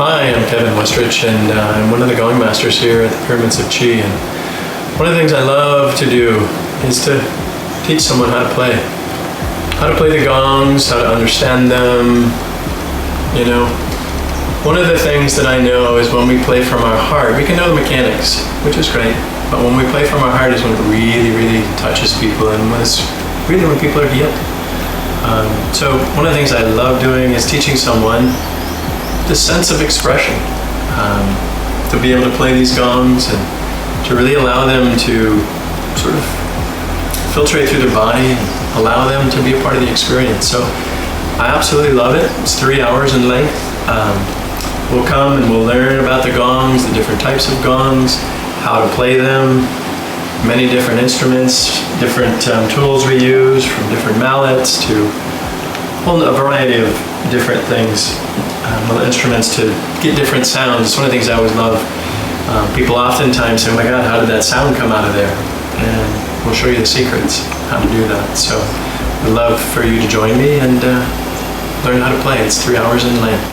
Hi, I'm Kevin Westrich, and I'm one of the Gong masters here at the Pyramids of Chi. And one of the things I love to do is to teach someone how to play the gongs, how to understand them. You know, one of the things that I know is when we play from our heart, we can know the mechanics, which is great. But when we play from our heart is when it really, really touches people, and when it's really when people are healed. So one of the things I love doing is teaching someone the sense of expression, to be able to play these gongs and to really allow them to sort of filtrate through their body and allow them to be a part of the experience. So I absolutely love it. It's 3 hours in length. We'll come and we'll learn about the gongs, the different types of gongs, how to play them, many different instruments, different tools we use, from different mallets to a variety of different things, instruments to get different sounds. It's one of the things I always love. People oftentimes say, oh my God, how did that sound come out of there? And we'll show you the secrets, how to do that. So I'd love for you to join me and learn how to play. It's 3 hours in length.